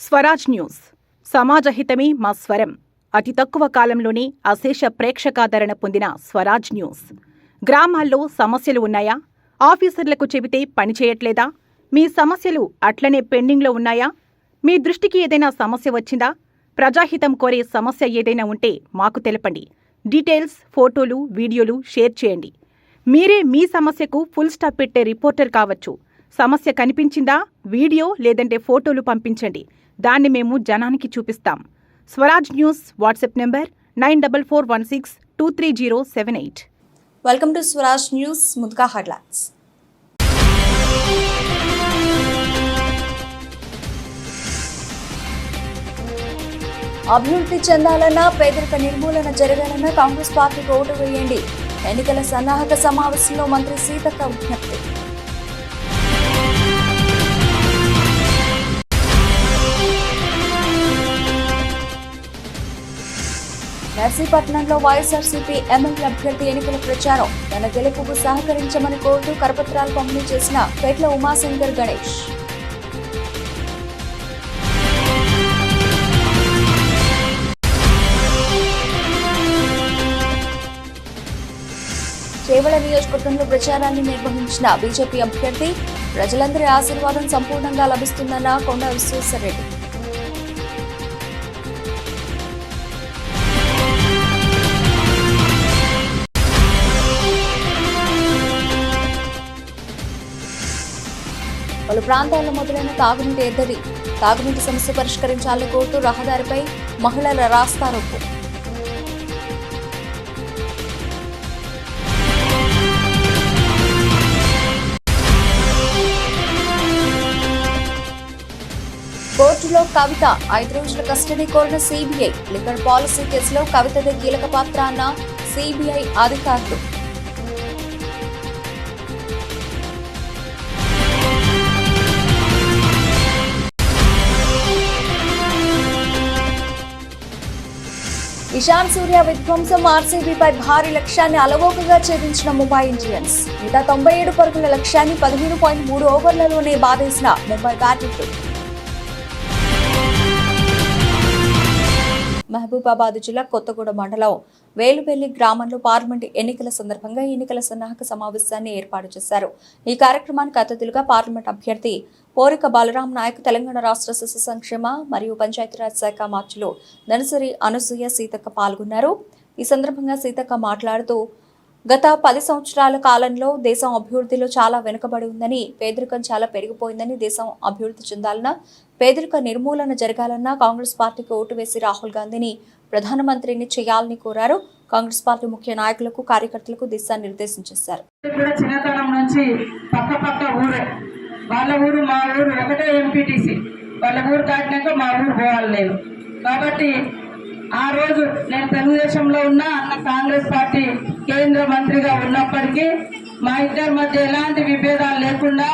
Swaraj news సమాజహితమే మా స్వరం. అతి తక్కువ కాలంలోనే అశేష ప్రేక్షకాదరణ పొందిన స్వరాజ్ న్యూస్. గ్రామాల్లో సమస్యలు ఉన్నాయా? ఆఫీసర్లకు చెబితే పనిచేయట్లేదా? మీ సమస్యలు అట్లనే పెండింగ్లో ఉన్నాయా? మీ దృష్టికి ఏదైనా సమస్య వచ్చిందా? ప్రజాహితం కోరే సమస్య ఏదైనా ఉంటే మాకు తెలపండి. డీటెయిల్స్, ఫోటోలు, వీడియోలు షేర్ చేయండి. మీరే మీ సమస్యకు ఫుల్ స్టాప్ పెట్టే రిపోర్టర్ కావచ్చు. సమస్య కనిపించిందా? వీడియో లేదంటే ఫోటోలు పంపించండి. దాన్ని మేము జనానికి చూపిస్తాం. Swaraj news WhatsApp number 9441623078. Welcome to Swaraj news. ముందుగా హెడ్లైన్స్. అభివృద్ధి చెందాలన్నా, పేదరిక నిర్మూలన జరగాలన్నా కాంగ్రెస్ పార్టీకి ఓటు వేయండి. ఎన్నికల సన్నాహక సమావేశంలో మంత్రి సీతక్క విజ్ఞప్తి. నర్సీపట్నంలో వైఎస్ఆర్సీపీ ఎమ్మెల్యే అభ్యర్థి ఎన్నికల ప్రచారం. తన గెలుపుకు సహకరించమని కోరుతూ కరపత్రాలు పంపిణీ చేసిన పేట్ల ఉమాశంకర్ గణేష్. చేవెళ్ల నియోజకవర్గంలో ప్రచారాన్ని నిర్వహించిన బీజేపీ అభ్యర్థి. ప్రజలందరి ఆశీర్వాదం సంపూర్ణంగా లభిస్తుందన్న కొండ విశ్వేశ్వరరెడ్డి. పలు ప్రాంతాల్లో మొదలైన తాగునీటి ఎద్దడి. తాగునీటి సమస్య పరిష్కరించాలని కోరుతూ రహదారిపై మహిళల రాస్తారోకో. కోర్టులో కవిత 5 రోజుల కస్టడీ కోరిన సిబిఐ. లిక్కర్ పాలసీ కేసులో కవితదే కీలక పాత్ర అన్న సిబిఐ అధికారులు. ఇషాన్ సూర్య విధ్వంసం. ఆర్సీబీపై భారీ లక్ష్యాన్ని అలవోకగా ఛేదించిన ముంబై ఇండియన్స్. 197 పరుగుల లక్ష్యాన్ని 15.3 ఓవర్లలోనే బాధేసిన ముంబై బ్యాటర్లు. మహబూబాబాద్ జిల్లా కొత్తగూడ మండలం వేలువెల్లి గ్రామంలో పార్లమెంటు ఎన్నికల సందర్భంగా ఎన్నికల సన్నాహక సమావేశాన్ని ఏర్పాటు చేశారు. ఈ కార్యక్రమానికి అతిథులుగా పార్లమెంట్ అభ్యర్థి పోరిక బలరాం నాయక్, తెలంగాణ రాష్ట్ర శిశు సంక్షేమ మరియు పంచాయతీరాజ్ శాఖ మార్చులు ధనసరి అనసూయ సీతక్క పాల్గొన్నారు. ఈ సందర్భంగా సీతక్క మాట్లాడుతూ, గత 10 సంవత్సరాల కాలంలో దేశం అభివృద్ధిలో చాలా వెనుకబడి ఉందని, పేదరికం చాలా పెరిగిపోయిందని, దేశం అభివృద్ధి చెందాలన్నా, పేదరిక నిర్మూలన జరగాలన్నా కాంగ్రెస్ పార్టీకి ఓటు వేసి రాహుల్ గాంధీని ప్రధానమంత్రిని చేయాలని కోరారు. కాంగ్రెస్ పార్టీ ముఖ్య నాయకులకు, కార్యకర్తలకు దిశానిర్దేశం చేశారు. చిన్నతనం నుంచి పక్క ఊరే, వాళ్ళ ఊరు మా ఊరు ఒకటే ఎంపీటీసీ, వాళ్ళ ఊరు దాటినాక మా ఊరు పోవాలి నేను. కాబట్టి ఆ రోజు నేను తెలుగుదేశంలో ఉన్నా, అన్న కాంగ్రెస్ పార్టీ కేంద్ర మంత్రిగా ఉన్నప్పటికీ మా ఇద్దరి మధ్య ఎలాంటి విభేదాలు లేకుండా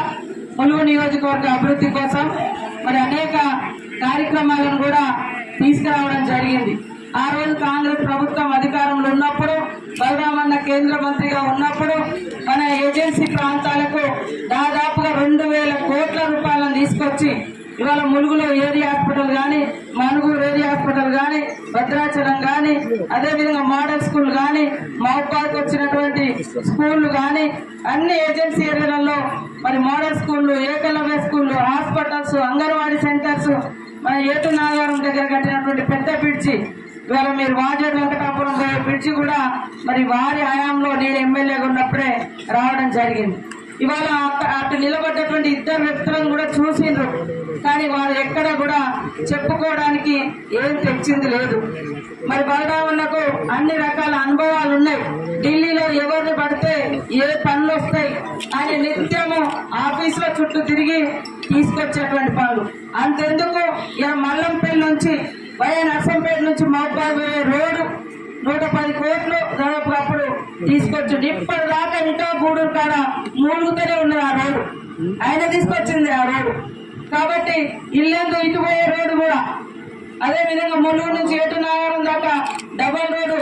ములుగు నియోజకవర్గ అభివృద్ధి కోసం మరి అనేక కార్యక్రమాలను కూడా తీసుకురావడం జరిగింది. ఆ రోజు కాంగ్రెస్ ప్రభుత్వం అధికారంలో ఉన్నప్పుడు, బలరామన్న కేంద్ర మంత్రిగా ఉన్నప్పుడు మన ఏజెన్సీ ప్రాంతాలకు దాదాపుగా 2,000 కోట్ల రూపాయలను తీసుకొచ్చి ఇవాళ ములుగులో ఏరియా హాస్పిటల్ కానీ, మనుగూరు ఏరియా హాస్పిటల్ కానీ, భద్రాచలం కానీ, అదేవిధంగా మోడల్ స్కూల్ కానీ, మహబాద్కి వచ్చినటువంటి స్కూళ్లు కానీ, అన్ని ఏజెన్సీ ఏరియాలలో మరి మోడల్ స్కూళ్లు, ఏకలవ్య స్కూళ్లు, హాస్పిటల్స్, అంగన్వాడీ సెంటర్స్, మన ఏటు నాగారం దగ్గర కట్టినటువంటి పెద్ద బ్రిడ్జి, ఇవాళ మీరు వాజేడు వెంకటాపురం పోయే బ్రిడ్జి కూడా మరి వారి హయాంలో నేను ఎమ్మెల్యేగా ఉన్నప్పుడే రావడం జరిగింది. ఇవాళ అటు నిలబడ్డటువంటి ఇద్దరు వ్యక్తులను కూడా చూసిండ్రు, కానీ వారు ఎక్కడ కూడా చెప్పుకోవడానికి ఏం తెచ్చింది లేదు. మరి బలరామన్నకు అన్ని రకాల అనుభవాలు ఉన్నాయి. ఢిల్లీలో ఎవరిని పడితే ఏ పనులు వస్తాయి ఆయన నిత్యము ఆఫీసులో చుట్టూ తిరిగి తీసుకొచ్చేటువంటి పనులు. అంతెందుకు ఇలా మల్లంపల్లి నుంచి వైఎన్ నర్సంపేట నుంచి మహబాద్ రోడ్డు 110 కోట్లు దాదాపు అప్పుడు తీసుకొచ్చి ఇప్పటిదాకా ఇంకా గూడూరు కాడ మూలుగుతూనే ఉన్నది ఆ రోడ్డు. ఆయన తీసుకొచ్చింది ఆ రోడ్డు. కాబట్టి ఇల్లందు ఇటు పోయే రోడ్డు కూడా, అదేవిధంగా ములుగు నుంచి ఏటు నాగారం దాకా డబల్ రోడ్డు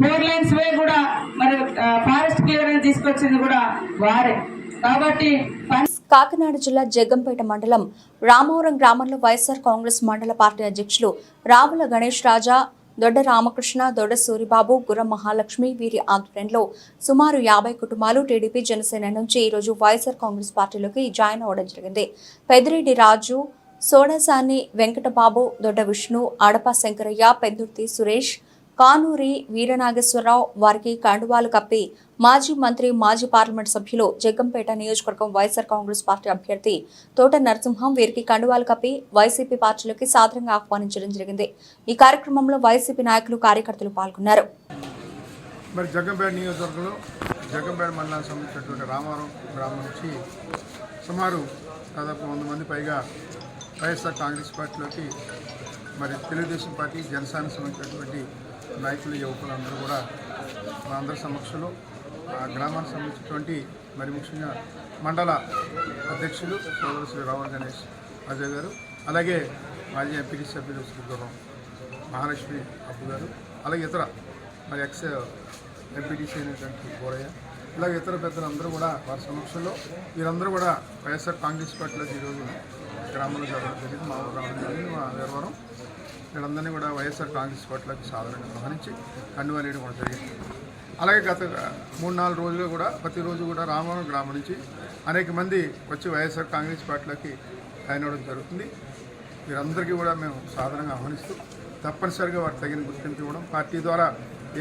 4 lanes వే కూడా మరి ఫారెస్ట్ క్లియరెన్స్ తీసుకొచ్చింది కూడా వారే. కాబట్టి కాకినాడ జిల్లా జగ్గంపేట మండలం రామవరం గ్రామంలో వైఎస్ఆర్ కాంగ్రెస్ మండల పార్టీ అధ్యక్షులు రావుల గణేష్ రాజా, దొడ్డ రామకృష్ణ, దొడ్డ సూరిబాబు, గుర్రం మహాలక్ష్మి వీరి ఆధ్వర్యంలో సుమారు 50 కుటుంబాలు టీడీపీ, జనసేన నుంచి ఈరోజు వైఎస్ఆర్ కాంగ్రెస్ పార్టీలోకి జాయిన్ అవ్వడం జరిగింది. పెద్దిరెడ్డి రాజు, సోడసాని వెంకటబాబు, దొడ్డ విష్ణు, అడప శంకరయ్య, పెందుర్తి సురేష్, కానూరి వీరనాగేశ్వరరావు వారికి కండువాలు కప్పి మాజీ మంత్రి, మాజీ పార్లమెంట్ సభ్యులు, జగ్గంపేట నియోజకవర్గం వైఎస్ఆర్ కాంగ్రెస్ పార్టీ అభ్యర్థి తోట నరసింహం వీరికి కండువాలు కప్పి వైసీపీ పార్టీలోకి సాదరంగా ఆహ్వానించడం జరిగింది. ఈ కార్యక్రమంలో వైసీపీ నాయకులు, కార్యకర్తలు పాల్గొన్నారు. మరి జగ్గంపేట నియోజకవర్గంలో జగ్గంపేట మండలానికి సంబంధించినటువంటి రామవరం గ్రామం నుంచి సుమారు దాదాపు 100 మంది పైగా వైఎస్ఆర్ కాంగ్రెస్ పార్టీలోకి, మరి తెలుగుదేశం పార్టీ, జనసేనకు సంబంధించినటువంటి నాయకులు, యువకులందరూ కూడా మా అందరి సమక్షంలో ఆ గ్రామానికి సంబంధించినటువంటి మరి ముఖ్యంగా మండల అధ్యక్షులు సోదరు శ్రీ రావుల గణేష్ అజయ్ గారు, అలాగే మాజీ ఎంపీ సభ్యులు శ్రీ గుర్రం మహాలక్ష్మి అప్పు గారు, అలాగే ఇతర మరి ఎక్స్ ఎంపీటీసీ అయినటువంటి గోరయ్య, ఇలాగ ఇతర పెద్దలందరూ కూడా వారి సమక్షంలో వీరందరూ కూడా వైఎస్ఆర్ కాంగ్రెస్ పార్టీలోకి ఈరోజు గ్రామంలో జరగడం జరిగింది. మా గ్రామం జరిగింది, మా వీరవరం. వీళ్ళందరినీ కూడా వైఎస్ఆర్ కాంగ్రెస్ పార్టీలోకి సాధారణంగా ఆహ్వానించి కండువాలేయడం కూడా జరిగింది. అలాగే గత 3-4 రోజులు కూడా ప్రతిరోజు కూడా రామవరం గ్రామం నుంచి అనేక మంది వచ్చి వైఎస్ఆర్ కాంగ్రెస్ పార్టీలోకి జాయిన్ అవ్వడం జరుగుతుంది. వీరందరికీ కూడా మేము సాధారణంగా ఆహ్వానిస్తూ తప్పనిసరిగా వారికి తగిన గుర్తింపు ఇవ్వడం, పార్టీ ద్వారా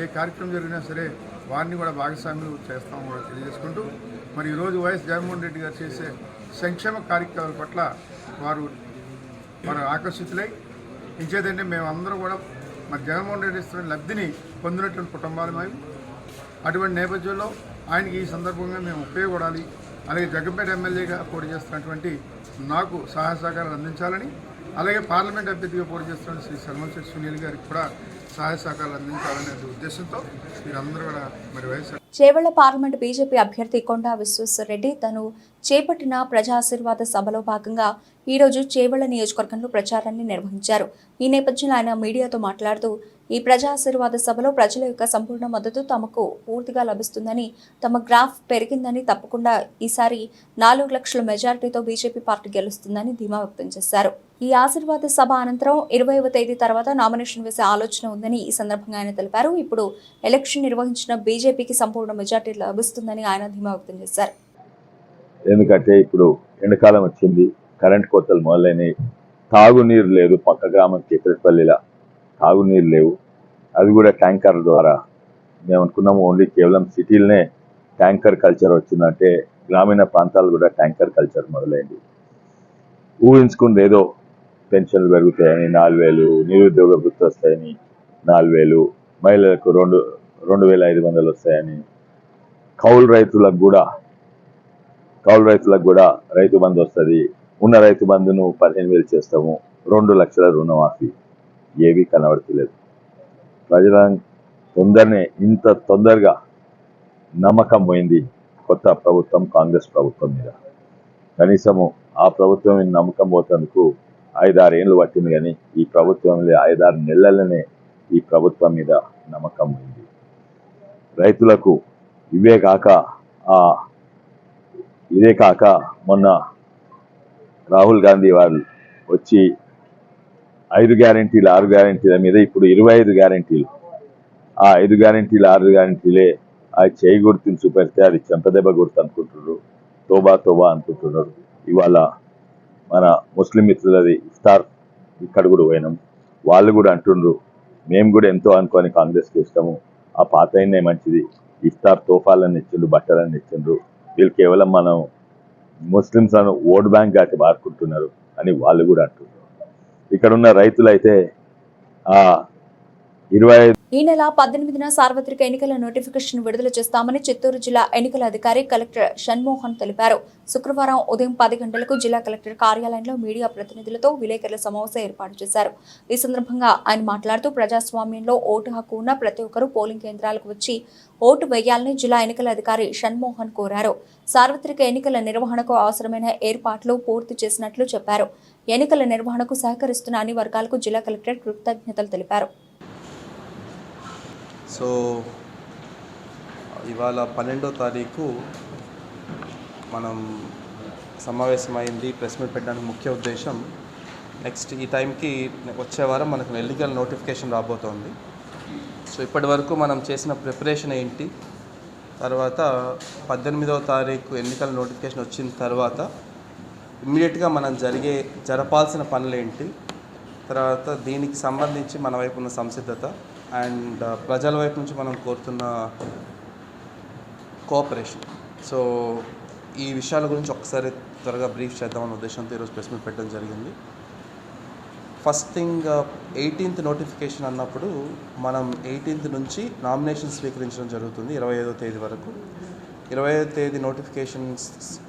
ఏ కార్యక్రమం జరిగినా సరే వారిని కూడా భాగస్వామ్యులు చేస్తామని కూడా తెలియజేసుకుంటూ, మరి ఈరోజు వైఎస్ జగన్మోహన్ రెడ్డి గారు చేసే సంక్షేమ కార్యక్రమాల పట్ల వారు ఆకర్షితులై, ఇంకేదంటే మేమందరూ కూడా మరి జగన్మోహన్ రెడ్డి ఇస్తున్న లబ్ధిని పొందినటువంటి కుటుంబాలు మేము. అటువంటి నేపథ్యంలో ఆయనకి ఈ సందర్భంగా మేము ఉపయోగపడాలి, అలాగే జగ్గంపేట ఎమ్మెల్యేగా పోటీ చేస్తున్నటువంటి నాకు సహాయ సహకారాలు అందించాలని, అలాగే పార్లమెంట్ అభ్యర్థిగా పోటీ చేస్తున్న శ్రీ సల్మల్శెట్టి సునీల్ గారికి కూడా సహాయ సహకారాలు అందించాలనే ఉద్దేశంతో మీరందరూ కూడా మరి వైఎస్ఆర్ చేవెళ్ల పార్లమెంట్ బీజేపీ అభ్యర్థి కొండా విశ్వేశ్వరరెడ్డి తను చేపట్టిన ప్రజాశీర్వాద సభలో భాగంగా ఈరోజు చేవెళ్ల నియోజకవర్గంలో ప్రచారాన్ని నిర్వహించారు. ఈ నేపథ్యంలో ఆయన మీడియాతో మాట్లాడుతూ, ఈ ప్రజాశీర్వాద సభలో ప్రజల యొక్క సంపూర్ణ మద్దతు తమకు పూర్తిగా లభిస్తుందని, తమ గ్రాఫ్ పెరిగిందని, తప్పకుండా ఈసారి 4 లక్షల మెజారిటీతో బీజేపీ పార్టీ గెలుస్తుందని ధీమా వ్యక్తం చేశారు. ఈ ఆశీర్వాద సభ అనంతరం 20వ తేదీ తర్వాత నామినేషన్ వేసే ఆలోచన ఉందని ఈ సందర్భంగా ఆయన తెలిపారు. ఇప్పుడు ఎలక్షన్ నిర్వహించిన బీజేపీకి సంపూర్ణ మెజారిటీ లభిస్తుందని ఆయన ధీమా వ్యక్తం చేశారు. ఎందుకంటే ఇప్పుడు ఎండాకాలం వచ్చింది, కరెంట్ కోతలు మొదలైనవి, తాగునీరు లేదు. పక్క గ్రామం కేతరపల్లిలా తాగునీరు లేవు. అది కూడా ట్యాంకర్ ద్వారా. మేము అనుకున్నాము ఓన్లీ కేవలం సిటీలనే ట్యాంకర్ కల్చర్ వచ్చిందంటే గ్రామీణ ప్రాంతాలు కూడా ట్యాంకర్ కల్చర్ మొదలైంది. ఊహించుకుంది ఏదో పెన్షన్లు పెరుగుతాయని 4,000, నిరుద్యోగ వృత్తి వస్తాయని 4,000, మహిళలకు 2,500 వస్తాయని, కౌలు రైతులకు కూడా రైతు బంధు వస్తుంది, ఉన్న రైతు బంధును 15,000 చేస్తాము, 2 లక్షల రుణమాఫీ, ఏవి కనబడతలేదు. ప్రజల ఇంత తొందరగా నమ్మకం పోయింది కొత్త ప్రభుత్వం, కాంగ్రెస్ ప్రభుత్వం మీద. కనీసము ఆ ప్రభుత్వం మీద నమ్మకం పోతందుకు 5-6 ఏళ్ళు పట్టింది, కానీ ఈ ప్రభుత్వం 5-6 నెలలనే ఈ ప్రభుత్వం మీద నమ్మకం పోయింది. రైతులకు ఇదే కాక మొన్న రాహుల్ గాంధీ వాళ్ళు వచ్చి 5 గ్యారెంటీలు 6 గ్యారెంటీల మీద ఇప్పుడు 25 గ్యారెంటీలు. ఆ 5 గ్యారెంటీలు 6 గ్యారెంటీలే ఆ చేయి గుర్తుని చూపెడితే అది చెంపదెబ్బ గుర్తు అనుకుంటున్నారు, తోబా అనుకుంటున్నారు. ఇవాళ మన ముస్లిం మిత్రులది ఇఫ్తార్ ఇక్కడ కూడా పోయినాం. వాళ్ళు కూడా అంటుండ్రు మేము కూడా ఎంతో అనుకొని కాంగ్రెస్కి ఇస్తాము, ఆ పాత అయినే మంచిది, ఇఫ్తార్ తోఫాలని ఇచ్చిండ్రు, బట్టలని ఇచ్చిండ్రు, వీళ్ళు కేవలం మనం ముస్లిమ్స్ అని ఓట్ బ్యాంక్ గాటి వాడుకుంటున్నారు అని వాళ్ళు కూడా అంటున్నారు. ఇక్కడ ఉన్న రైతులైతే 25 ఈ నెల 18న సార్వత్రిక ఎన్నికల నోటిఫికేషన్ విడుదల చేస్తామని చిత్తూరు జిల్లా ఎన్నికల అధికారి కలెక్టర్ షణ్మోహన్ తెలిపారు. శుక్రవారం ఉదయం 10 గంటలకు జిల్లా కలెక్టర్ కార్యాలయంలో మీడియా ప్రతినిధులతో విలేకరుల సమావేశం ఏర్పాటు చేశారు. ఈ సందర్భంగా ఆయన మాట్లాడుతూ, ప్రజాస్వామ్యంలో ఓటు హక్కు ఉన్న ప్రతి ఒక్కరూ పోలింగ్ కేంద్రాలకు వచ్చి ఓటు వేయాలని జిల్లా ఎన్నికల అధికారి షణ్మోహన్ కోరారు. సార్వత్రిక ఎన్నికల నిర్వహణకు అవసరమైన ఏర్పాట్లు పూర్తి చేసినట్లు చెప్పారు. ఎన్నికల నిర్వహణకు సహకరిస్తున్న అన్ని వర్గాలకు జిల్లా కలెక్టర్ కృతజ్ఞతలు తెలిపారు. సో ఇవాళ 12వ తారీఖు మనం సమావేశమైంది, ప్రెస్ మీట్ పెట్టడానికి ముఖ్య ఉద్దేశం నెక్స్ట్ ఈ టైంకి వచ్చే వారం మనకు ఎన్నికల నోటిఫికేషన్ రాబోతోంది. సో ఇప్పటి వరకు మనం చేసిన ప్రిపరేషన్ ఏంటి, తర్వాత 18వ తారీఖు ఎన్నికల నోటిఫికేషన్ వచ్చిన తర్వాత ఇమ్మీడియట్గా మనం జరపాల్సిన పనులేంటి, తర్వాత దీనికి సంబంధించి మన వైపు ఉన్న సంసిద్ధత అండ్ ప్రజల వైపు నుంచి మనం కోరుతున్న కోఆపరేషన్. సో ఈ విషయాల గురించి ఒకసారి త్వరగా బ్రీఫ్ చేద్దామన్న ఉద్దేశంతో ఈరోజు ప్రెస్ మీట్ పెట్టడం జరిగింది. ఫస్ట్ థింగ్ 18th నోటిఫికేషన్ అన్నప్పుడు మనం 18th నుంచి నామినేషన్ స్వీకరించడం జరుగుతుంది 25వ తేదీ వరకు. 25వ తేదీ నోటిఫికేషన్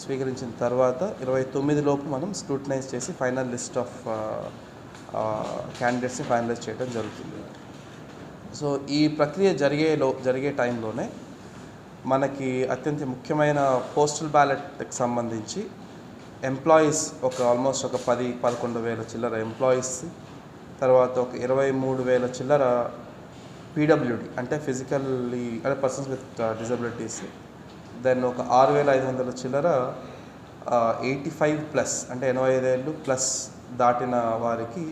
స్వీకరించిన తర్వాత 29 లోపు మనం స్క్రూటనైజ్ చేసి ఫైనల్ లిస్ట్ ఆఫ్ క్యాండిడేట్స్ని ఫైనలైజ్ చేయడం జరుగుతుంది. సో ఈ ప్రక్రియ జరిగే టైంలోనే మనకి అత్యంత ముఖ్యమైన పోస్టల్ బ్యాలెట్కి సంబంధించి ఎంప్లాయీస్ ఆల్మోస్ట్ ఒక 10-11 వేల చిల్లర ఎంప్లాయీస్, తర్వాత ఒక 23 వేల చిల్లర పీడబ్ల్యూడి అంటే ఫిజికల్లీ అంటే పర్సన్స్ విత్ డిజబిలిటీస్, దెన్ ఒక 6,500 చిల్లర 85+ అంటే 85 ఏళ్ళు ప్లస్ దాటిన వారికి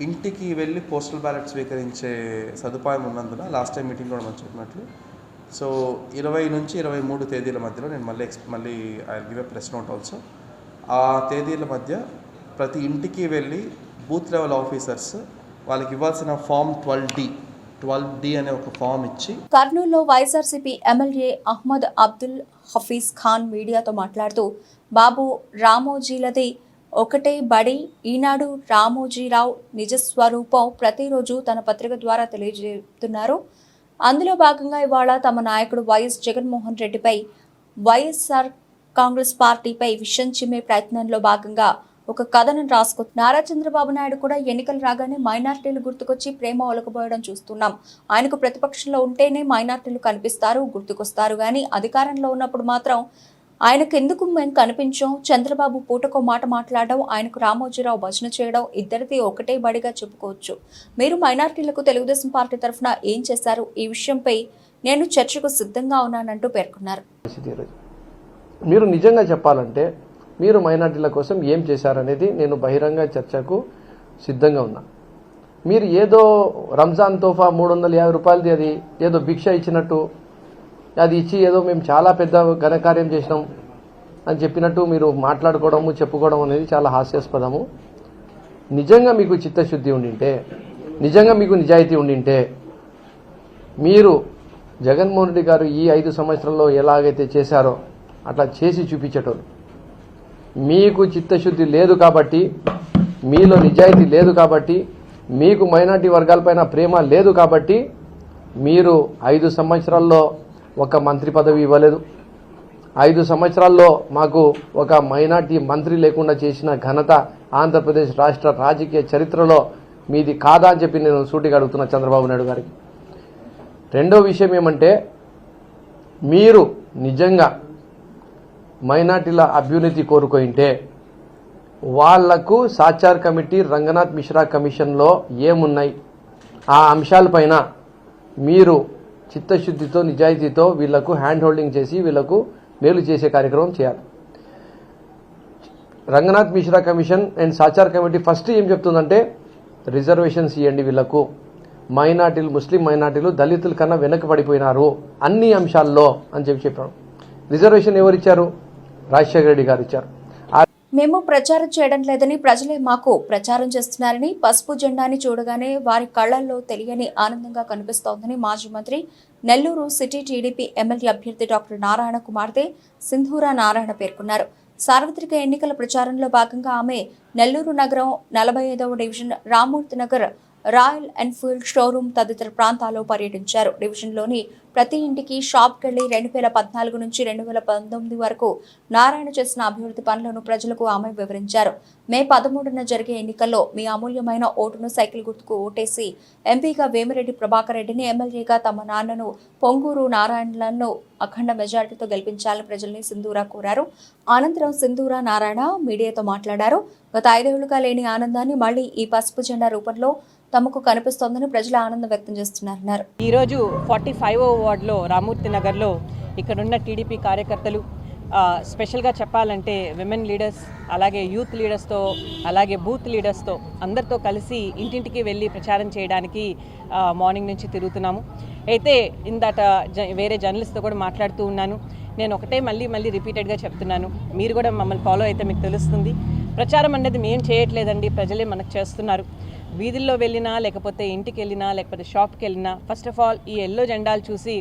ఇంటికి వెళ్ళి పోస్టల్ బ్యాలెట్ స్వీకరించే సదుపాయం ఉన్నందున లాస్ట్ టైం మీటింగ్ కూడా మనం చెప్పినట్లు సో 20 నుంచి 23 తేదీల మధ్యలో నేను మళ్ళీ I give a press note also. ఆ తేదీల మధ్య ప్రతి ఇంటికి వెళ్ళి బూత్ లెవెల్ ఆఫీసర్స్ వాళ్ళకి ఇవ్వాల్సిన ఫామ్ 12D అనే ఒక ఫామ్ ఇచ్చి. కర్నూలులో వైఎస్ఆర్సీపీ ఎమ్మెల్యే అహ్మద్ అబ్దుల్ హఫీజ్ ఖాన్ మీడియాతో మాట్లాడుతూ బాబు రామోజీలది ఒకటే బడి, ఈనాడు రామోజీరావు నిజస్వరూపం ప్రతిరోజు తన పత్రిక ద్వారా తెలియజేస్తున్నారు. అందులో భాగంగా ఇవాళ తమ నాయకుడు వైఎస్ జగన్మోహన్ రెడ్డిపై వైఎస్ఆర్ కాంగ్రెస్ పార్టీపై విషం చిమ్మే ప్రయత్నంలో భాగంగా ఒక కథనం నారా చంద్రబాబు నాయుడు కూడా ఎన్నికలు రాగానే మైనార్టీలు గుర్తుకొచ్చి ప్రేమ ఒలకబోయడం చూస్తున్నాం. ఆయనకు ప్రతిపక్షంలో ఉంటేనే మైనార్టీలు కనిపిస్తారు, గుర్తుకొస్తారు, కానీ అధికారంలో ఉన్నప్పుడు మాత్రం ఆయనకు ఎందుకు మేము కనిపించాం, చంద్రబాబు పూటకో మాట మాట్లాడడం, ఆయనకు రామోజీరావు భజన చేయడం ఇద్దరిది ఒకటే బడిగా చెప్పుకోవచ్చు. మీరు మైనార్టీలకు తెలుగుదేశం పార్టీ తరఫున ఏం చేశారు, ఈ విషయంపై నేను చర్చకు సిద్ధంగా ఉన్నానంటూ పేర్కొన్నారు. మీరు నిజంగా చెప్పాలంటే మీరు మైనార్టీల కోసం ఏం చేశారనేది నేను బహిరంగ చర్చకు సిద్ధంగా ఉన్నా. మీరు ఏదో రంజాన్ తోఫా 350 రూపాయలది అది ఏదో భిక్ష ఇచ్చినట్టు, అది ఇచ్చి ఏదో మేము చాలా పెద్ద ఘనకార్యం చేసినాం అని చెప్పినట్టు మీరు మాట్లాడుకోవడము చెప్పుకోవడం అనేది చాలా హాస్యాస్పదము. నిజంగా మీకు చిత్తశుద్ధి ఉండింటే, నిజంగా మీకు నిజాయితీ ఉండింటే మీరు జగన్మోహన్ రెడ్డి గారు ఈ 5 సంవత్సరాల్లో ఎలాగైతే చేశారో అట్లా చేసి చూపించేటోళ్ళు. మీకు చిత్తశుద్ధి లేదు కాబట్టి, మీలో నిజాయితీ లేదు కాబట్టి, మీకు మైనార్టీ వర్గాలపైన ప్రేమ లేదు కాబట్టి మీరు 5 సంవత్సరాల్లో ఒక మంత్రి పదవి ఇవ్వలేదు. 5 సంవత్సరాల్లో మాకు ఒక మైనార్టీ మంత్రి లేకుండా చేసిన ఘనత ఆంధ్రప్రదేశ్ రాష్ట్ర రాజకీయ చరిత్రలో మీది కాదా అని చెప్పి నేను సూటిగా అడుగుతున్నా చంద్రబాబు నాయుడు గారికి. రెండో విషయం ఏమంటే, మీరు నిజంగా మైనార్టీల అభ్యున్నతి కోరుకుంటే వాళ్లకు సాచార్ కమిటీ, రంగనాథ్ మిశ్రా కమిషన్లో ఏమున్నాయి ఆ అంశాలపైన మీరు చిత్తశుద్ధితో నిజాయితీతో వీళ్లకు హ్యాండ్ హోల్డింగ్ చేసి వీళ్లకు మేలు చేసే కార్యక్రమం చేయాలి. Ranganath Mishra commission and Sachar committee first ఏం చెప్తుందంటే రిజర్వేషన్స్ ఇవ్వండి వీళ్లకు, మైనార్టీలు ముస్లిం మైనార్టీలు దళితుల కన్నా వెనకబడిపోయినారు అన్ని అంశాల్లో అని చెప్పారు. రిజర్వేషన్ ఎవరిచ్చారు? రాజశేఖర రెడ్డి గారు ఇచ్చారు. మేము ప్రచారం చేయడం లేదని ప్రజలే మాకు ప్రచారం చేస్తున్నారని, పసుపు జెండాని చూడగానే వారి కళ్లల్లో తెలియని ఆనందంగా కనిపిస్తోందని మాజీ మంత్రి నెల్లూరు సిటీ టీడీపీ ఎమ్మెల్యే అభ్యర్థి డాక్టర్ నారాయణ కుమార్తె సింధూరా నారాయణ పేర్కొన్నారు. సార్వత్రిక ఎన్నికల ప్రచారంలో భాగంగా ఆమె నెల్లూరు నగరం 45వ division Ramurthy Nagar Royal Enfield showroom తదితర ప్రాంతాల్లో పర్యటించారు. డివిజన్లోని ప్రతి ఇంటికి షాప్కెళ్లి 2014 నుంచి 2019 వరకు నారాయణ చేసిన అభివృద్ధి పనులను ప్రజలకు ఆమె వివరించారు. మే 13న జరిగే ఎన్నికల్లో మీ అమూల్యమైన ఓటును సైకిల్ గుర్తుకు ఓటేసి ఎంపీగా వేమిరెడ్డి ప్రభాకర్ రెడ్డిని, ఎమ్మెల్యేగా తమ నాన్నను పొంగూరు నారాయణలను అఖండ మెజార్టీతో గెలిపించాలని ప్రజల్ని సింధూరా కోరారు. అనంతరం సింధూరా నారాయణ మీడియాతో మాట్లాడారు. గత 5 ఏళ్లుగా లేని ఆనందాన్ని మళ్లీ ఈ పసుపు జెండా రూపంలో తమకు కనిపిస్తోందని ప్రజలు ఆనందం వ్యక్తం చేస్తున్నారన్నారు. ఈరోజు 45వ వార్డులో రామూర్తి నగర్లో ఇక్కడున్న టీడీపీ కార్యకర్తలు, స్పెషల్గా చెప్పాలంటే విమెన్ లీడర్స్, అలాగే యూత్ లీడర్స్తో, అలాగే బూత్ లీడర్స్తో అందరితో కలిసి ఇంటింటికి వెళ్ళి ప్రచారం చేయడానికి మార్నింగ్ నుంచి తిరుగుతున్నాము. అయితే ఇందాట వేరే జర్నలిస్ట్తో కూడా మాట్లాడుతూ ఉన్నాను. నేను ఒకటే మళ్ళీ రిపీటెడ్గా చెప్తున్నాను, మీరు కూడా మమ్మల్ని ఫాలో అయితే మీకు తెలుస్తుంది. ప్రచారం అనేది మేము చేయట్లేదండి, ప్రజలే మనకు చేస్తున్నారు. వీధుల్లో వెళ్ళినా, లేకపోతే ఇంటికి వెళ్ళినా, లేకపోతే షాప్కి వెళ్ళినా, ఫస్ట్ ఆఫ్ ఆల్ ఈ ఎల్లో జెండాలు చూసి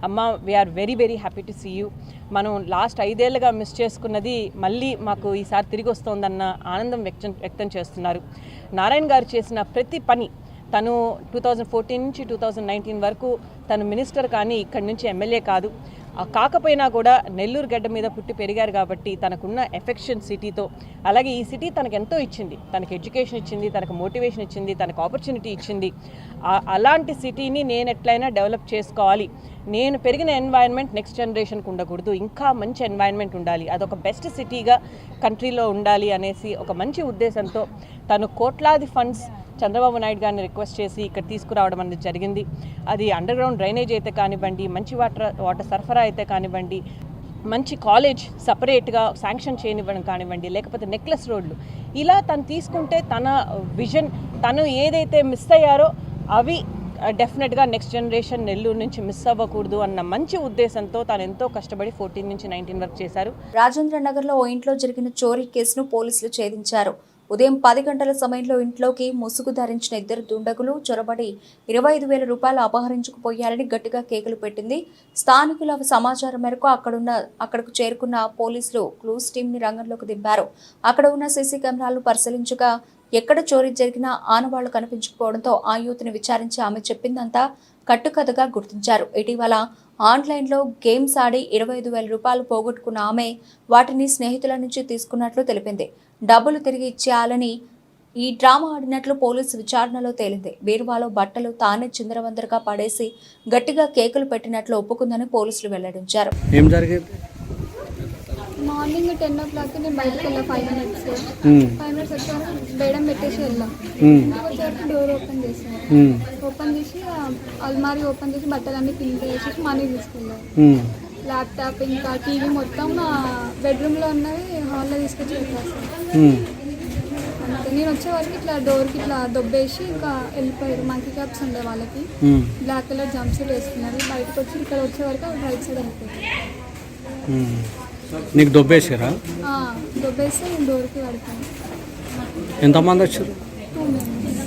అమ్మ we're very happy to see you, మనం లాస్ట్ 5 ఏళ్ళుగా మిస్ చేసుకున్నది మళ్ళీ మాకు ఈసారి తిరిగి వస్తోందన్న ఆనందం వ్యక్తం చేస్తున్నారు. నారాయణ గారు చేసిన ప్రతి పని, తను 2014 నుంచి 2019 వరకు తను మినిస్టర్ కానీ ఇక్కడి నుంచి ఎమ్మెల్యే కాదు, కాకపోయినా కూడా నెల్లూరు గడ్డ మీద పుట్టి పెరిగారు కాబట్టి తనకున్న ఎఫెక్షన్ సిటీతో, అలాగే ఈ సిటీ తనకు ఎంతో ఇచ్చింది, తనకు ఎడ్యుకేషన్ ఇచ్చింది, తనకు మోటివేషన్ ఇచ్చింది, తనకు ఆపర్చునిటీ ఇచ్చింది. అలాంటి సిటీని నేను ఎట్లయినా డెవలప్ చేసుకోవాలి, నేను పెరిగిన ఎన్వైరన్మెంట్ నెక్స్ట్ జనరేషన్కి ఉండకూడదు, ఇంకా మంచి ఎన్వైరన్మెంట్ ఉండాలి, అదొక బెస్ట్ సిటీగా కంట్రీలో ఉండాలి అనేసి ఒక మంచి ఉద్దేశంతో తను కోట్లాది ఫండ్స్ చంద్రబాబు నాయుడు గారిని రిక్వెస్ట్ చేసి ఇక్కడ తీసుకురావడం అనేది జరిగింది. అది అండర్ గ్రౌండ్ డ్రైనేజ్ అయితే కానివ్వండి, మంచి వాటర్ సరఫరా అయితే కానివ్వండి, మంచి కాలేజ్ సపరేట్గా శాంక్షన్ చేయనివ్వడం కానివ్వండి, లేకపోతే నెక్లెస్ రోడ్లు, ఇలా తను తీసుకుంటే తన విజన్, తను ఏదైతే మిస్ అయ్యారో అవి డెఫినెట్గా నెక్స్ట్ జనరేషన్ నెల్లూరు నుంచి మిస్ అవ్వకూడదు అన్న మంచి ఉద్దేశంతో తను ఎంతో కష్టపడి 14 నుంచి 19 వరకు చేశారు. రాజేంద్ర నగర్లో ఓ ఇంట్లో జరిగిన చోరీ కేసును పోలీసులు ఛేదించారు. ఉదయం 10 గంటల సమయంలో ఇంట్లోకి ముసుగు ధరించిన 2 దుండగులు చొరబడి 25,000 రూపాయలు అపహరించుకుపోయారని గట్టిగా కేకలు పెట్టింది. స్థానికుల సమాచారం మేరకు అక్కడకు చేరుకున్న పోలీసులు క్లూస్ టీంని రంగంలోకి దింపారు. అక్కడ ఉన్న సీసీ కెమెరాలు పరిశీలించగా ఎక్కడ చోరీ జరిగినా ఆనవాళ్లు కనిపించకపోవడంతో ఆ యూత్ని విచారించి ఆమె చెప్పిందంతా కట్టుకథగా గుర్తించారు. ఇటీవల ఆన్లైన్లో గేమ్స్ ఆడి 25,000 రూపాయలు పోగొట్టుకున్న ఆమె వాటిని స్నేహితుల నుంచి తీసుకున్నట్లు తెలిపింది. డబ్బులు తిరిగి ఇచ్చేయాలని ఈ డ్రామా ఆడినట్లు పోలీసు విచారణలో తేలింది. బీరువాలో బట్టలు తానే చిందరవందరగా పడేసి గట్టిగా కేకులు పెట్టినట్లు ఒప్పుకుందని పోలీసులు వెల్లడించారు. ఏం జరిగింది? మార్నింగ్ 10 o'clock నేను బయటకు వెళ్ళా. 5 minutes వచ్చాను, బేడం పెట్టేసి వెళ్ళాం. వచ్చేవరకు డోర్ ఓపెన్ చేసి అల్మారీ ఓపెన్ చేసి బట్టలన్నీ కింద వేసేసి మనీ తీసుకెళ్ళారు. ల్యాప్టాప్ ఇంకా టీవీ మొత్తం బెడ్రూమ్లో ఉన్నది హాల్లో తీసుకొచ్చి పెట్టేస్తాను. అంతే. నేను వచ్చే వరకు ఇట్లా డోర్కి ఇట్లా దొబ్బేసి ఇంకా వెళ్ళిపోయారు. మంకీ క్యాప్స్ ఉండే వాళ్ళకి, బ్లాక్ కలర్ జంప్ సూట్ వేసుకున్నారు. బయటకు వచ్చి ఇక్కడ వచ్చే వరకు రైట్ సైడ్ వెళ్ళిపోయారు. నీకు దొబ్బేసారా? దొబ్బేసి నేను డోర్కి పడతాను. ఎంతమంది వచ్చారు? 2 members.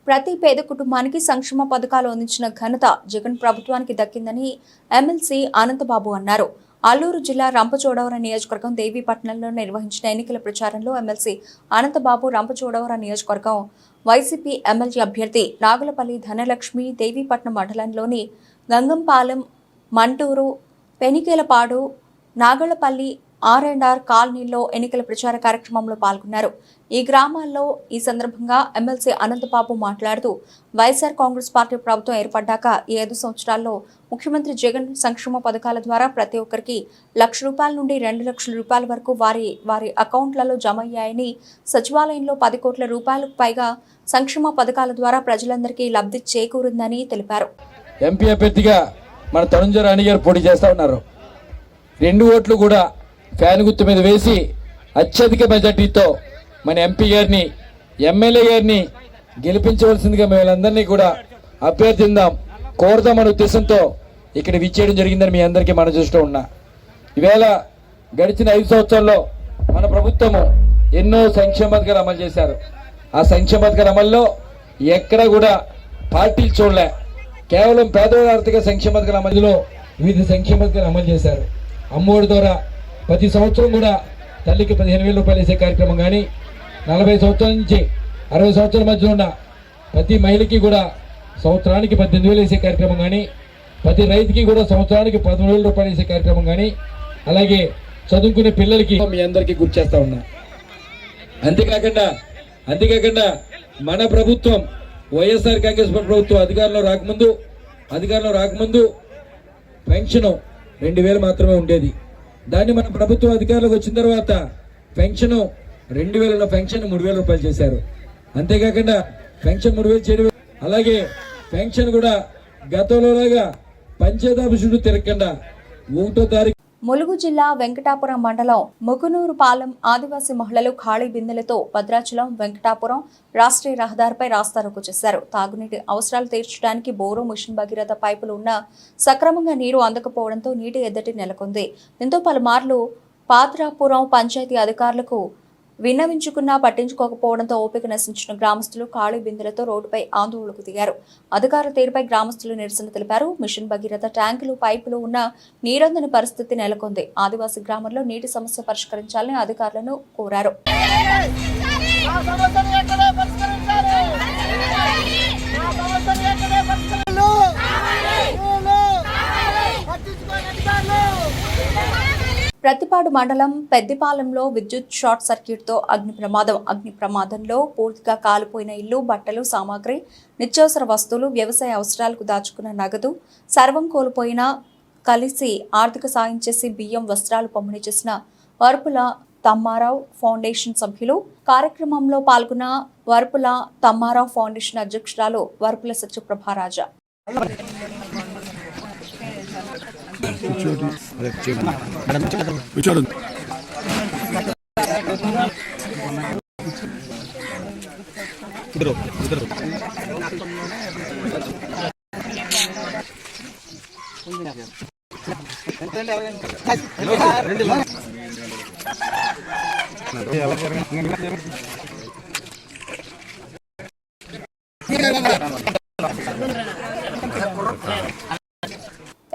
ప్రతి పేద కుటుంబానికి సంక్షేమ పథకాలు అందించిన ఘనత జగన్ ప్రభుత్వానికి దక్కిందని ఎమ్మెల్సీ అనంతబాబు అన్నారు. అల్లూరు జిల్లా రంపచోడవరం నియోజకవర్గం దేవీపట్నంలో నిర్వహించిన ఎన్నికల ప్రచారంలో ఎమ్మెల్సీ అనంతబాబు రంపచోడవరం నియోజకవర్గం వైసీపీ ఎమ్మెల్యే అభ్యర్థి నాగులపల్లి ధనలక్ష్మి దేవీపట్నం మండలంలోని గంగంపాలెం, మంటూరు, పెనికేలపాడు, నాగళ్లపల్లి, R&R కాలనీలో ఎన్నికల ప్రచార కార్యక్రమంలో పాల్గొన్నారు. ఈ గ్రామాల్లో ఈ సందర్భంగా ఎమ్మెల్సీ అనంతబాబు మాట్లాడుతూ వైఎస్ఆర్ కాంగ్రెస్ పార్టీ ప్రభుత్వం ఏర్పడ్డాక ఈ 5 సంవత్సరాల్లో ముఖ్యమంత్రి జగన్ సంక్షేమ పథకాల ద్వారా ప్రతి ఒక్కరికి ₹1,00,000 నుండి ₹2,00,000 వరకు వారి అకౌంట్లలో జమ అయ్యాయని, సచివాలయంలో 10 కోట్ల రూపాయలకు పైగా సంక్షేమ పథకాల ద్వారా ప్రజలందరికీ లబ్ధి చేకూరిందని తెలిపారు. ఎంపీ అభ్యర్థిగా మన తనుంజ రాణి గారు పోటీ చేస్తా ఉన్నారు. 2 ఓట్లు కూడా ఫ్యాన్ గుర్తు మీద వేసి అత్యధిక మెజార్టీతో మన ఎంపీ గారిని, ఎమ్మెల్యే గారిని గెలిపించవలసిందిగా మేమందరినీ కూడా అభ్యర్థిద్దాం, కోరదామనే ఉద్దేశంతో ఇక్కడ విచ్చేయడం జరిగిందని మీ అందరికీ మనం చూస్తూ ఉన్నా. ఈవేళ గడిచిన 5 సంవత్సరాల్లో మన ప్రభుత్వము ఎన్నో సంక్షేమ పథకాలు అమలు చేశారు. ఆ సంక్షేమ పథకాల అమల్లో ఎక్కడ కూడా పార్టీలు చూడలే. కేవలం పేదవాళ్ళ ఆర్థిక సంక్షేమ పథకాల అమలులో వివిధ సంక్షేమ పథకాలు అమలు చేశారు. అమ్మఒడి ద్వారా ప్రతి సంవత్సరం కూడా తల్లికి 15,000 రూపాయలు వేసే కార్యక్రమం కానీ, 40 సంవత్సరాల నుంచి 60 సంవత్సరాల మధ్య ఉన్న ప్రతి మహిళకి కూడా సంవత్సరానికి 18,000 వేసే కార్యక్రమం కానీ, ప్రతి రైతుకి కూడా సంవత్సరానికి 13,000 రూపాయలు వేసే కార్యక్రమం కానీ, అలాగే చదువుకునే పిల్లలకి మీ అందరికీ గుర్తు చేస్తా ఉన్నా. అంతేకాకుండా మన ప్రభుత్వం వైఎస్ఆర్ కాంగ్రెస్ ప్రభుత్వం అధికారంలో రాకముందు పెన్షన్ 2,000 మాత్రమే ఉండేది. దాన్ని మన ప్రభుత్వం అధికారంలోకి వచ్చిన తర్వాత పెన్షన్ 2,000 పెన్షన్ 3,000 రూపాయలు చేశారు. అంతేకాకుండా పెన్షన్ 3,000 చేయడం, అలాగే పెన్షన్ కూడా గతంలోలాగా పంచేదాపు చుట్టూ తిరగకుండా 1వ తారీఖు ములుగు జిల్లా వెంకటాపురం మండలం ముగునూరుపాలెం ఆదివాసీ మహిళలు ఖాళీ బిందెలతో భద్రాచలం వెంకటాపురం రాష్ట్రీయ రహదారిపై రాస్తారోకో చేశారు. తాగునీటి అవసరాలు తీర్చడానికి బోరు, మిషన్ భగీరథ పైపులు ఉన్నా సక్రమంగా నీరు అందకపోవడంతో నీటి ఎద్దడి నెలకొంది. దీంతో పలుమార్లు పాత్రాపురం పంచాయతీ అధికారులకు విన్నవించుకున్నా పట్టించుకోకపోవడంతో ఓపిక నశించిన గ్రామస్తులు ఖాళీ బిందెలతో రోడ్డుపై ఆందోళనకు దిగారు. అధికారుల తీరుపై గ్రామస్తులు నిరసన తెలిపారు. మిషన్ భగీరథ ట్యాంకులు, పైపులు ఉన్న నీరందని పరిస్థితి నెలకొంది. ఆదివాసీ గ్రామంలో నీటి సమస్య పరిష్కరించాలని అధికారులను కోరారు. ప్రతిపాడు మండలం పెద్దిపాలెంలో విద్యుత్ షార్ట్ సర్క్యూట్తో అగ్ని ప్రమాదంలో పూర్తిగా కాలిపోయిన ఇల్లు, బట్టలు, సామాగ్రి, నిత్యావసర వస్తువులు, వ్యవసాయ అవసరాలకు దాచుకున్న నగదు సర్వం కోల్పోయిన కలిసి ఆర్థిక సాయం చేసి బియ్యం, వస్త్రాలు పంపిణీ చేసిన వరపుల తమ్మారావు ఫౌండేషన్ సభ్యులు. కార్యక్రమంలో పాల్గొన్న వరపుల తమ్మారావు ఫౌండేషన్ అధ్యక్షురాలు వరపుల సత్యప్రభారాజా.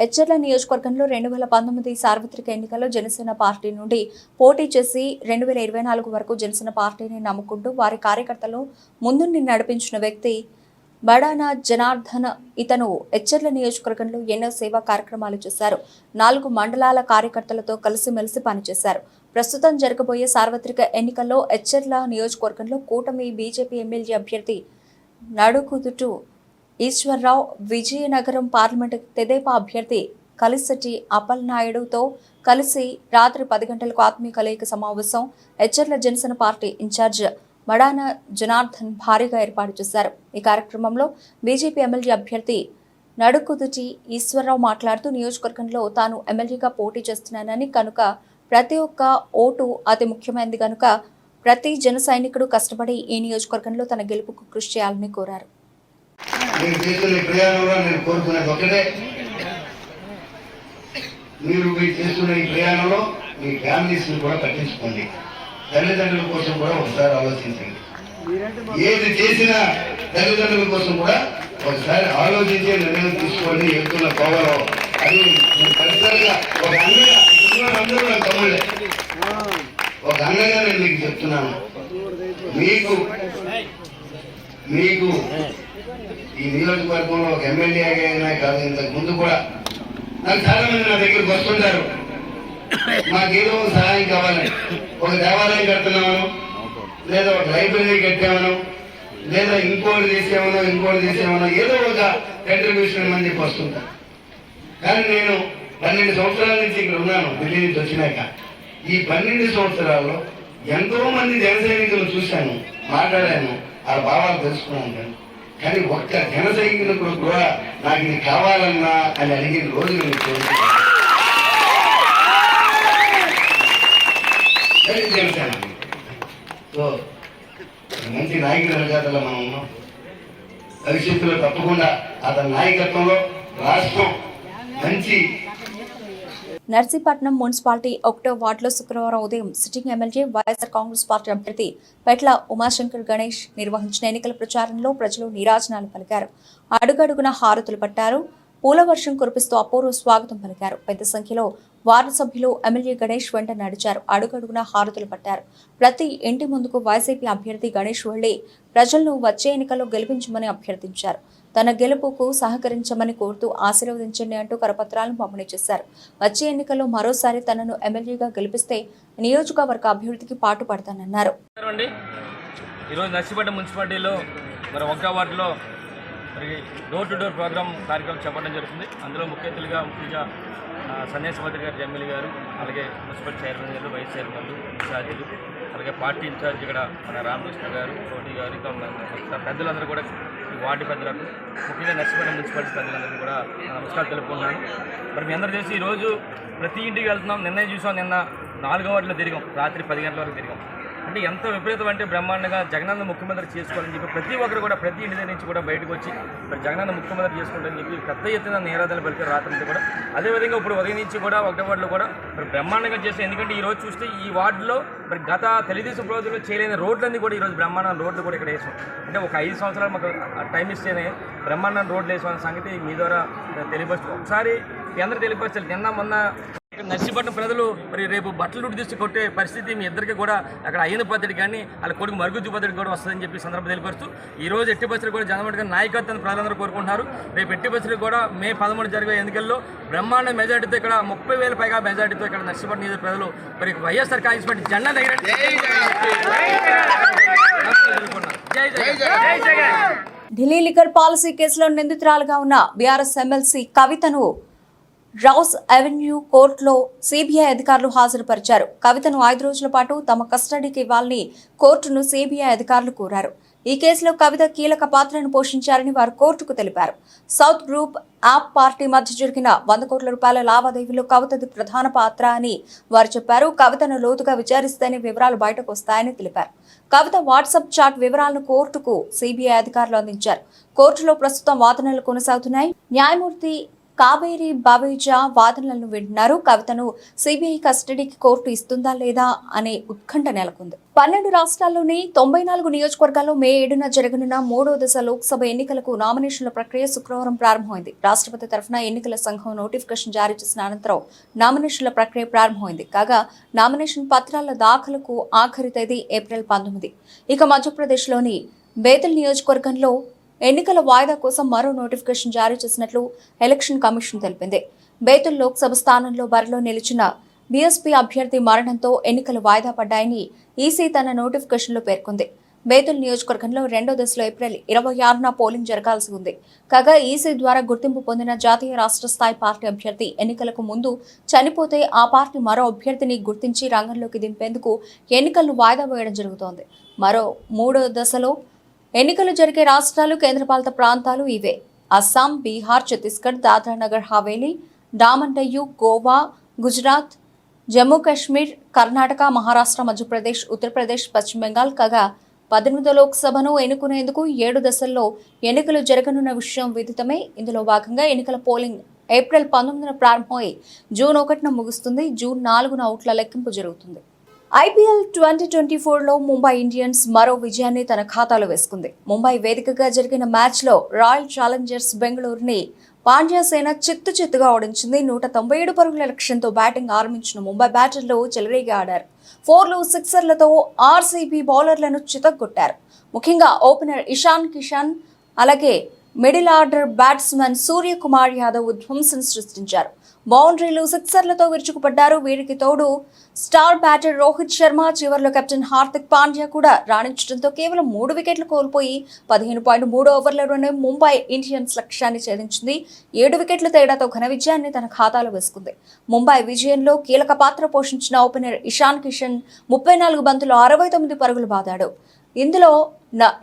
ఎచ్చర్ల నియోజకవర్గంలో 2019 సార్వత్రిక ఎన్నికల్లో జనసేన పార్టీ నుండి పోటీ చేసి 2024 వరకు జనసేన పార్టీని నమ్ముకుంటూ వారి కార్యకర్తలు ముందుండి నడిపించిన వ్యక్తి బడానా జనార్దన్. ఇతను ఎచ్చర్ల నియోజకవర్గంలో ఎన్నో సేవా కార్యక్రమాలు చేశారు. 4 మండలాల కార్యకర్తలతో కలిసిమెలిసి పనిచేశారు. ప్రస్తుతం జరగబోయే సార్వత్రిక ఎన్నికల్లో ఎచ్చర్ల నియోజకవర్గంలో కూటమి బీజేపీ ఎమ్మెల్యే అభ్యర్థి నడుకుదుటు ఈశ్వర్రావు, విజయనగరం పార్లమెంటు తెదేపా అభ్యర్థి కలిసటి అప్పలనాయుడుతో కలిసి రాత్రి 10 గంటలకు ఆత్మీయ కలయిక సమావేశం ఎచ్చర్ల జనసేన పార్టీ ఇన్ఛార్జ్ మడాన జనార్దన్ భారీగా ఏర్పాటు చేశారు. ఈ కార్యక్రమంలో బీజేపీ ఎమ్మెల్యే అభ్యర్థి నడుకుదుటి ఈశ్వర్రావు మాట్లాడుతూ నియోజకవర్గంలో తాను ఎమ్మెల్యేగా పోటీ చేస్తున్నానని, కనుక ప్రతి ఒక్క ఓటు అతి ముఖ్యమైనది కనుక ప్రతి జన సైనికుడు కష్టపడి ఈ నియోజకవర్గంలో తన గెలుపుకు కృషి చేయాలని కోరారు. మీరు చేస్తున్న ప్రయాణంలో నేను కోరుకునేది ఒకటే, మీరు చేస్తున్న ఈ ప్రయాణంలో మీ ఫ్యామిలీస్ ని కూడా పట్టించుకోండి. తల్లిదండ్రుల కోసం కూడా ఒకసారి ఆలోచించండి. ఏది చేసినా తల్లిదండ్రుల కోసం కూడా ఒకసారి ఆలోచించే నిర్ణయం తీసుకోండి. వెళ్తున్న కోవలో అది పరిసరగా ఒక అన్నగా అందరూ నా తమ్ముళ్ళే, ఒక అన్నగా నేను మీకు చెప్తున్నాను. మీకు ఈ నియోజకవర్గంలో ఒక ఎమ్మెల్యేగా అయినా కాదు, ఇంతకు ముందు కూడా నాకు చాలా మంది నా దగ్గరకు వస్తుంటారు, మాకేదో సహాయం కావాలని. ఒక దేవాలయం కడుతున్నామను, లేదా ఒక లైబ్రరీ కట్టామను, లేదా ఇంకోటి చేసామనో ఏదో ఒక కంట్రిబ్యూషన్ అని చెప్పి వస్తుంటారు. కానీ నేను 12 సంవత్సరాల నుంచి ఇక్కడ ఉన్నాను. ఢిల్లీ నుంచి వచ్చినాక ఈ 12 సంవత్సరాల్లో ఎంతో మంది జన సైనికులు చూశాను, మాట్లాడాను, ఆ భావాలు తెలుసుకున్నాను. కానీ ఒక్క జన సైనికులు కూడా నాకు ఇది కావాలన్నా అని అడిగిన రోజు జనసేన. సో మంచి నాయకుల జాతరలో మనం ఉన్నాం. భవిష్యత్తులో తప్పకుండా అతని నాయకత్వంలో రాష్ట్రం మంచి. నర్సీపట్నం మున్సిపాలిటీ 1వ వార్డులో శుక్రవారం ఉదయం sitting MLA YSR Congress party అభ్యర్థి పెట్ల ఉమాశంకర్ గణేష్ నిర్వహించిన ఎన్నికల ప్రచారంలో ప్రజలు నీరాజనాలు పలికారు. అడుగడుగున హారతులు పట్టారు. పూల వర్షం కురిపిస్తూ అపూర్వ స్వాగతం పలికారు. పెద్ద సంఖ్యలో వార్డు సభ్యులు ఎమ్మెల్యే గణేష్ వెంట నడిచారు. అడుగడుగున హారతులు పట్టారు. ప్రతి ఇంటి ముందుకు వైసీపీ అభ్యర్థి గణేష్ వెళ్లి ప్రజలను వచ్చే ఎన్నికల్లో గెలిపించమని అభ్యర్థించారు. తన గెలుపుకు సహకరించమని కోరుతూ ఆశీర్వదించండి అంటూ కరపత్రాలను పంపిణీ చేశారు. వచ్చే ఎన్నికల్లో మరోసారి తనను ఎమ్మెల్యేగా గెలిపిస్తే నియోజకవర్గ అభివృద్ధికి పాటుపడతానన్నారు. ఈరోజు నర్సీపట్నం మున్సిపాలిటీలో మరి 1వ వార్డులో మరి డోర్ టు డోర్ ప్రోగ్రామ్ కార్యక్రమం చెప్పడం జరుగుతుంది. అందులో ముఖ్యంగా సన్యాసిపతి గారు, ఎమ్మెల్యే గారు, అలాగే మున్సిపల్ చైర్మన్ గారు, వైస్ చైర్మన్లు, ఇన్ఛార్జీలు, అలాగే పార్టీ ఇన్ఛార్జ్ ఇక్కడ మన రామకృష్ణ గారు, కోటి గారు, ఇంకా పెద్దలందరూ కూడా ఈ వార్డు పెద్దలకు, ముఖ్యంగా నర్సీపట్నం మున్సిపాలిటీ పెద్దలందరికీ కూడా నమస్కారం తెలుపుకున్నాను. మరి మీ అందరూ చేసి ఈరోజు ప్రతి ఇంటికి వెళ్తున్నాం. నిన్నే చూసాం, నిన్న 4వ వార్డులో తిరిగాం, రాత్రి 10 గంటల వరకు తిరిగాం. అంటే ఎంత విపరీతం అంటే బ్రహ్మాండంగా జగనన్న ముఖ్యమంత్రి చేసుకోవాలని చెప్పి ప్రతి ఒక్కరు కూడా ప్రతి ఇంటి దగ్గర నుంచి కూడా బయటకు వచ్చి మరి జగనన్న ముఖ్యమంత్రి చేసుకుంటారని చెప్పి పెద్ద ఎత్తున నిరాధనలు పలికారు రాత్రి నుంచి కూడా. అదేవిధంగా ఇప్పుడు ఉదయం నుంచి కూడా 1వ వార్డులో కూడా మరి బ్రహ్మాండంగా చేస్తే, ఎందుకంటే ఈరోజు చూస్తే ఈ వార్డులో మరి గత తెలుగుదేశం రోజుల్లో చేయలేని రోడ్లన్నీ కూడా ఈరోజు బ్రహ్మాండం రోడ్లు కూడా ఇక్కడ వేసాం. అంటే ఒక 5 సంవత్సరాలు మాకు టైం ఇస్తేనే బ్రహ్మాండం రోడ్లు వేసామన్న సంగతి మీ ద్వారా తెలియపరుస్తూ ఒకసారి మీ అందరూ తెలియపరచాలి. నిన్న మొన్న నర్సీపట్నం ప్రజలు మరి రేపు బట్టలు తీసి కొట్టే పరిస్థితి మీ ఇద్దరికి కూడా అక్కడ అయిన పద్ధతి కానీ వాళ్ళ కొడుకు మరుగుజ్జు పద్ధతి కూడా వస్తుందని చెప్పి సందర్భం తెలియపరుస్తూ ఈరోజు ఎట్టి బస్సులు కూడా జగన్మోహన్ గారి నాయకత్వాన్ని ప్రజలందరూ కోరుకుంటున్నారు. రేపు ఎట్టి బస్సులు కూడా మే 13 జరిగే ఎన్నికల్లో బ్రహ్మాండ మెజార్టీతో ఇక్కడ 30,000 పైగా మెజార్టీతో ఇక్కడ నర్సీపట్నం నియోజక ప్రజలు మరి వైఎస్ఆర్ కాంగ్రెస్ పార్టీ జెండా దగ్గర ఢిల్లీ లిక్కర్ పాలసీ కేసులో నిందితురాలుగా ఉన్న బీఆర్ఎస్ ఎమ్మెల్సీ కవితను రౌస్ అవెన్యూ కోర్టులో సిబిఐ అధికారులు హాజరుపరిచారు. కవితను 5 రోజుల పాటు తమ కస్టడీకి ఇవ్వాలని కోర్టును సిబిఐ అధికారులు కోరారు. ఈ కేసులో కవిత కీలక పాత్రను పోషించారని వారు కోర్టుకు తెలిపారు. సౌత్ గ్రూప్ యాప్ పార్టీ మధ్య జరిగిన 100 కోట్ల రూపాయల లావాదేవీలో కవితది ప్రధాన పాత్ర అని వారు చెప్పారు. కవితను లోతుగా విచారిస్తేనే వివరాలు బయటకు వస్తాయని తెలిపారు. కవిత వాట్సాప్ చాట్ వివరాలను కోర్టుకు సిబిఐ అధికారులు అందించారు. కోర్టులో ప్రస్తుతం వాదనలు కొనసాగుతున్నాయి. న్యాయమూర్తి కావేరి బావేజా వాదనలను వింటున్నారు. కవితను సిబిఐ కస్టడీకి కోర్టు ఇస్తుందా లేదా అనే ఉత్కంఠ నెలకొంది. 12 రాష్ట్రాల్లోని 94 నియోజకవర్గాల్లో మే 7న జరగనున్న 3వ దశ లోక్సభ ఎన్నికలకు నామినేషన్ల ప్రక్రియ శుక్రవారం ప్రారంభమైంది. రాష్ట్రపతి తరఫున ఎన్నికల సంఘం నోటిఫికేషన్ జారీ చేసిన అనంతరం నామినేషన్ల ప్రక్రియ ప్రారంభమైంది. కాగా నామినేషన్ పత్రాల దాఖలకు ఆఖరి తేదీ ఏప్రిల్ 19. ఇక మధ్యప్రదేశ్లోని బేతల్ నియోజకవర్గంలో ఎన్నికల వాయిదా కోసం మరో నోటిఫికేషన్ జారీ చేసినట్లు ఎలక్షన్ కమిషన్ తెలిపింది. బేతుల్ లోక్సభ స్థానంలో బరిలో నిలిచిన బీఎస్పీ అభ్యర్థి మరణంతో ఎన్నికలు వాయిదా పడ్డాయని ఈసీ తన నోటిఫికేషన్లో పేర్కొంది. బేతుల్ నియోజకవర్గంలో 2వ దశలో ఏప్రిల్ 26న పోలింగ్ జరగాల్సి ఉంది. కాగా ఈసీ ద్వారా గుర్తింపు పొందిన జాతీయ రాష్ట్ర స్థాయి పార్టీ అభ్యర్థి ఎన్నికలకు ముందు చనిపోతే ఆ పార్టీ మరో అభ్యర్థిని గుర్తించి రంగంలోకి దింపేందుకు ఎన్నికలను వాయిదా వేయడం జరుగుతోంది. మరో 3వ దశలో ఎన్నికలు జరిగే రాష్ట్రాలు, కేంద్రపాలిత ప్రాంతాలు ఇవే: అస్సాం, బీహార్, ఛత్తీస్గఢ్, దాద్రా నగర్ హవేలీ, డామన్ డయ్యూ, గోవా, గుజరాత్, జమ్మూ కాశ్మీర్, కర్ణాటక, మహారాష్ట్ర, మధ్యప్రదేశ్, ఉత్తరప్రదేశ్, పశ్చిమ బెంగాల్. కాగా 18వ లోక్సభను ఎన్నుకునేందుకు 7 దశల్లో ఎన్నికలు జరగనున్న విషయం విదితమే. ఇందులో భాగంగా ఎన్నికల పోలింగ్ ఏప్రిల్ 19న ప్రారంభమై జూన్ 1న ముగుస్తుంది. జూన్ 4న ఓట్ల లెక్కింపు జరుగుతుంది. ఐపీఎల్ 2024లో ముంబై ఇండియన్స్ మరో విజయాన్ని తన ఖాతాలో వేసుకుంది. ముంబై వేదికగా జరిగిన మ్యాచ్లో రాయల్ ఛాలెంజర్స్ బెంగళూరుని పాండ్యా సేన చిత్తుగా ఓడించింది. 197 పరుగుల లక్ష్యంతో బ్యాటింగ్ ఆరంభించిన ముంబై బ్యాటర్లు చెలరేగి ఆడారు. 4లు, 6లతో ఆర్సీబీ బౌలర్లను చితగ్గొట్టారు. ముఖ్యంగా ఓపెనర్ ఇషాన్ కిషన్, అలాగే middle order batsman Suryakumar Yadav ధ్వంసం సృష్టించారు. బౌండరీలు, 6లతో విరుచుకుపడ్డారు. వీరికి తోడు స్టార్ బ్యాటర్ రోహిత్ శర్మ, చివర్లో కెప్టెన్ హార్దిక్ పాండ్యా కూడా రాణించడంతో కేవలం 3 వికెట్లు కోల్పోయి 15.3 ఓవర్లలోనే ముంబై ఇండియన్స్ లక్ష్యాన్ని ఛేదించింది. 7 వికెట్ల తేడాతో ఘన విజయాన్ని తన ఖాతాలో వేసుకుంది. ముంబై విజయంలో కీలక పాత్ర పోషించిన ఓపెనర్ ఇషాన్ కిషన్ 34 బంతులు 69 పరుగులు బాదాడు. ఇందులో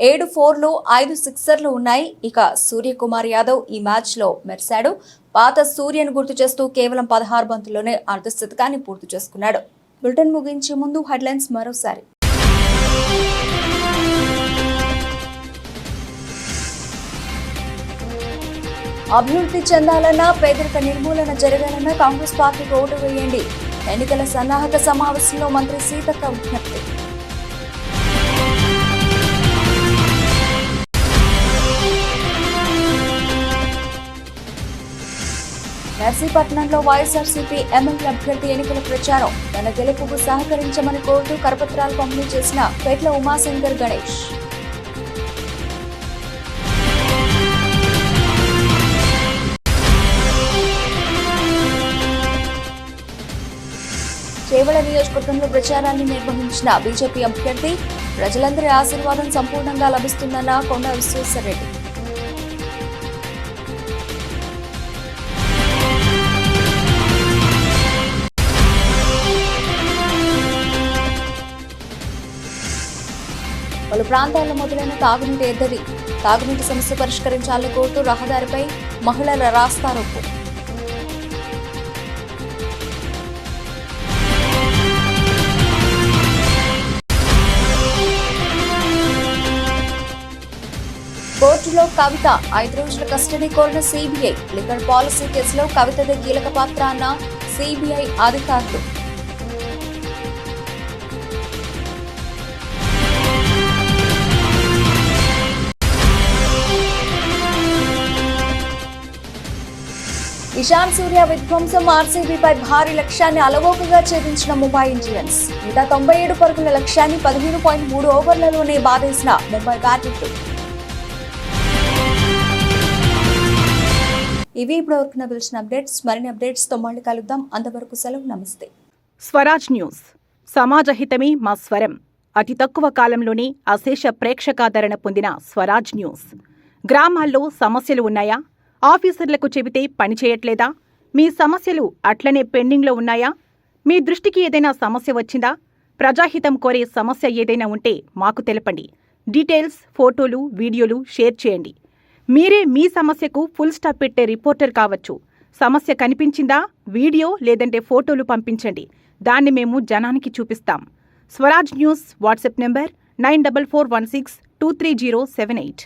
7 4లు, 5 6లు ఉన్నాయి. ఇక సూర్యకుమార్ యాదవ్ ఈ మ్యాచ్లో మెరిశాడు. పాత సూర్యను గుర్తు చేస్తూ కేవలం 16 బంతుల్లోనే అర్ధశతకాన్ని పూర్తి చేసుకున్నాడు. బులెటిన్ ముగించే ముందు హెడ్లైన్స్ మరోసారి. అభివృద్ధి చెందాలన్నా, పేదరిక నిర్మూలన జరగాలన్నా కాంగ్రెస్ పార్టీకి ఓటు వేయండి. ఎన్నికల సన్నాహక సమావేశంలో మంత్రి సీతక్క విజ్ఞప్తి. నర్సీపట్నంలో వైఎస్ఆర్సీపీ ఎమ్మెల్యే అభ్యర్థి ఎన్నికల ప్రచారం. తన గెలుపుకు సహకరించమని కోరుతూ కరపత్రాలు పంపిణీ చేసిన పేట్ల ఉమాశంకర్ గణేష్. చేవెళ్ల నియోజకవర్గంలో ప్రచారాన్ని నిర్వహించిన బీజేపీ అభ్యర్థి. ప్రజలందరి ఆశీర్వాదం సంపూర్ణంగా లభిస్తుందన్న కొండ విశ్వేశ్వరరెడ్డి. పలు ప్రాంతాల్లో మొదలైన తాగునీటి ఎద్దడి. తాగునీటి సమస్య పరిష్కరించాలని కోరుతూ రహదారిపై మహిళల రాస్తారోకో. కోర్టులో కవిత 5 రోజుల కస్టడీ కోరిన సిబిఐ. లిక్కర్ పాలసీ కేసులో కవితదే కీలక పాత్ర అన్న సిబిఐ అధికారులు. ఇషాన్ సూర్య విధ్వంసం ఆర్సీబీపై భారీ లక్ష్యాన్ని అలవోకగా ఛేదించిన ముంబై ఇండియన్స్. 197 పరుగుల లక్ష్యాన్ని 15.3 ఓవర్లలోనే బాధేసిన ముంబై బ్యాటర్లు. ఇవి ఇప్పటివరకు నిలిచిన అప్డేట్స్. మరిన్ని అప్డేట్స్తో మళ్ళీ కలుద్దాం. అంతవరకు సెలవు. నమస్తే. స్వరాజ్ న్యూస్. సమాజ హితమే మా స్వరం. అతి తక్కువ కాలంలోనే అశేష ప్రేక్షకాదరణ పొందిన స్వరాజ్ న్యూస్. గ్రామాల్లో సమస్యలు ఉన్నాయా? ఆఫీసర్లకు చెబితే పని చేయట్లేదా? మీ సమస్యలు అట్లనే పెండింగ్లో ఉన్నాయా? మీ దృష్టికి ఏదైనా సమస్య వచ్చిందా? ప్రజాహితం కోరే సమస్య ఏదైనా ఉంటే మాకు తెలపండి. డీటెయిల్స్, ఫోటోలు, వీడియోలు షేర్ చేయండి. మీరే మీ సమస్యకు ఫుల్ స్టాప్ పెట్టే రిపోర్టర్ కావచ్చు. సమస్య కనిపించిందా? వీడియో లేదంటే ఫోటోలు పంపించండి. దాన్ని మేము జనానికి చూపిస్తాం. Swaraj news WhatsApp number 9441623078.